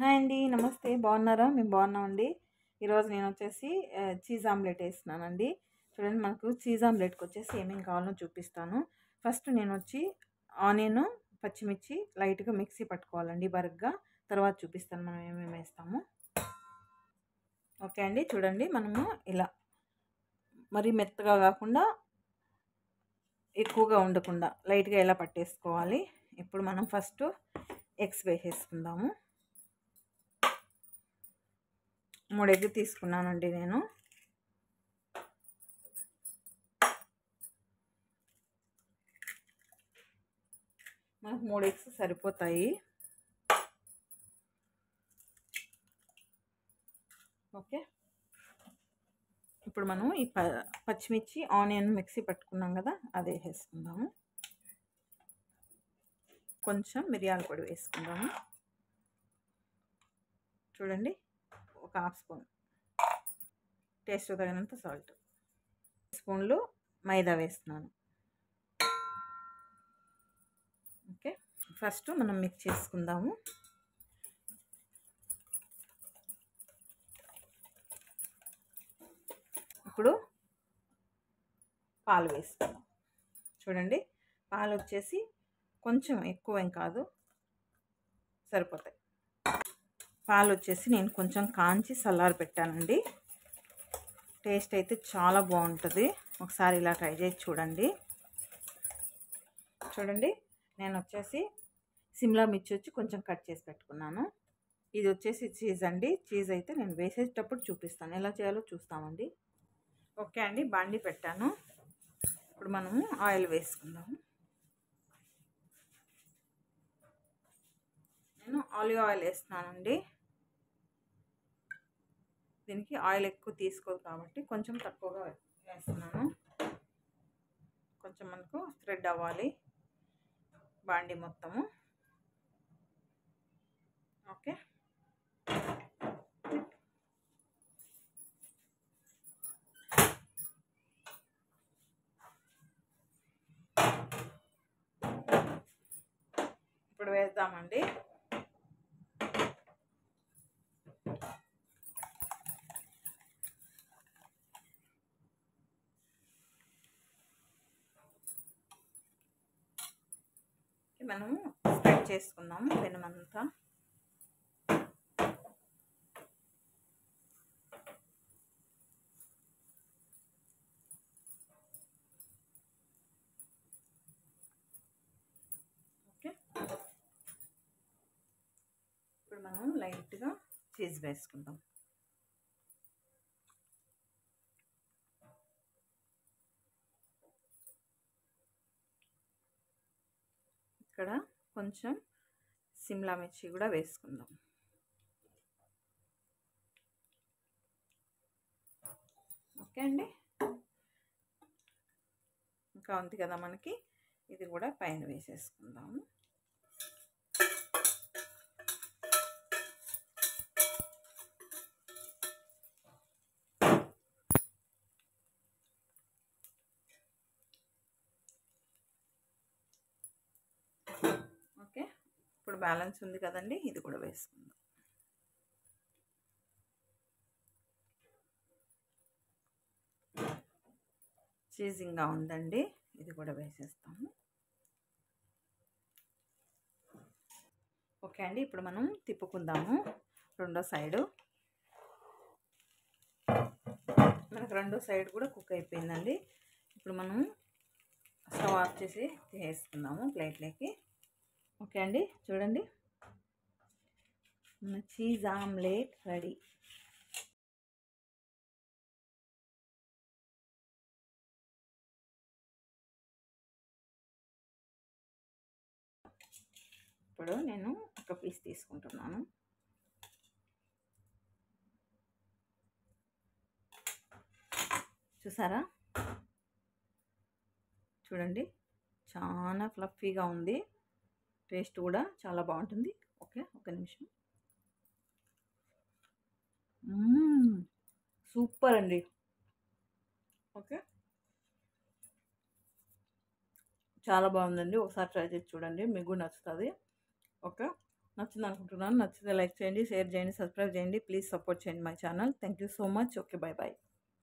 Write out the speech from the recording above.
Hi అండి. నమస్తే. బాగున్నారా? మేము బాగున్నామండి. ఈరోజు నేను వచ్చేసి చీజ్ ఆమ్లెట్ వేస్తున్నానండి. చూడండి, మనకు చీజ్ ఆమ్లెట్కి వచ్చేసి ఏమేమి కావాలో చూపిస్తాను. ఫస్ట్ నేను వచ్చి ఆనియన్, పచ్చిమిర్చి లైట్గా మిక్సీ పట్టుకోవాలండి బరగ్గా. తర్వాత చూపిస్తాను మనం ఏమేమి వేస్తాము. ఓకే అండి, చూడండి మనము ఇలా మరీ మెత్తగా కాకుండా ఎక్కువగా ఉండకుండా లైట్గా ఇలా పట్టేసుకోవాలి. ఇప్పుడు మనం ఫస్ట్ ఎగ్స్ వేసేసుకుందాము. 3 ఎగ్ తీసుకున్నానండి నేను. మనకు 3 ఎగ్స్ సరిపోతాయి. ఓకే, ఇప్పుడు మనం ఈ పచ్చిమిర్చి ఆనియన్ మిక్సీ పట్టుకున్నాం కదా, అది వేసేసుకుందాము. కొంచెం మిరియాల పొడి వేసుకుందాము. చూడండి, ఒక హాఫ్ స్పూన్. టేస్ట్ తగినంత సాల్ట్. స్పూన్లు మైదా వేస్తున్నాను. ఓకే, ఫస్ట్ మనం మిక్స్ చేసుకుందాము. ఇప్పుడు పాలు వేసుకుందాం. చూడండి, పాలు వచ్చేసి కొంచెం ఎక్కువ ఏం కాదు, సరిపోతాయి. పాలు వచ్చేసి నేను కొంచెం కాంచి చల్లారి పెట్టానండి. టేస్ట్ అయితే చాలా బాగుంటుంది. ఒకసారి ఇలా ట్రై చేసి చూడండి. చూడండి, నేను వచ్చేసి సిమ్లా మిర్చి వచ్చి కొంచెం కట్ చేసి పెట్టుకున్నాను. ఇది వచ్చేసి చీజ్ అండి. చీజ్ అయితే నేను వేసేటప్పుడు చూపిస్తాను, ఎలా చేయాలో చూస్తామండి. ఓకే అండి, బాండి పెట్టాను. ఇప్పుడు మనము ఆయిల్ వేసుకుందాము. నేను ఆలివ్ ఆయిల్ వేస్తున్నానండి. దీనికి ఆయిల్ ఎక్కువ తీసుకోదు కాబట్టి కొంచెం తక్కువగా వేస్తున్నాను. కొంచెం మనకు స్ప్రెడ్ అవ్వాలి బాండి మొత్తము. ఓకే, ఇప్పుడు వేద్దామండి. మనము స్ప్రెడ్ చేసుకున్నాము పెనమంతా. ఓకే, ఇప్పుడు మనం లైట్గా చీజ్ వేసుకుందాం. ఇక్కడ కొంచెం సిమ్లా మిర్చి కూడా వేసుకుందాం. ఓకే అండి, ఇంకా ఉంది కదా మనకి, ఇది కూడా పైన వేసేసుకుందాము. ఓకే, ఇప్పుడు బ్యాలెన్స్ ఉంది కదండి, ఇది కూడా వేసుకుందాం. చీజింగ్గా ఉందండి, ఇది కూడా వేసేస్తాము. ఓకే అండి, ఇప్పుడు మనం తిప్పుకుందాము రెండో సైడు. మనకు రెండో సైడ్ కూడా కుక్ అయిపోయిందండి. ఇప్పుడు మనం స్టవ్ ఆఫ్ చేసి వేసుకుందాము ప్లేట్లోకి. ఓకే అండి, చూడండి, మన చీజ్ ఆమ్లెట్ రెడీ. ఇప్పుడు నేను ఒక పీస్ తీసుకుంటున్నాను. చూసారా, చూడండి, చాలా ఫ్లఫీగా ఉంది. టేస్ట్ కూడా చాలా బాగుంటుంది. ఓకే, ఒక నిమిషం. సూపర్ అండి. ఓకే, చాలా బాగుందండి. ఒకసారి ట్రై చేసి చూడండి, మీకు కూడా నచ్చుతుంది. ఓకే, నచ్చింది అనుకుంటున్నాను. నచ్చితే లైక్ చేయండి, షేర్ చేయండి, సబ్స్క్రైబ్ చేయండి. ప్లీజ్ సపోర్ట్ చేయండి my channel. Thank you so much. Okay, bye bye.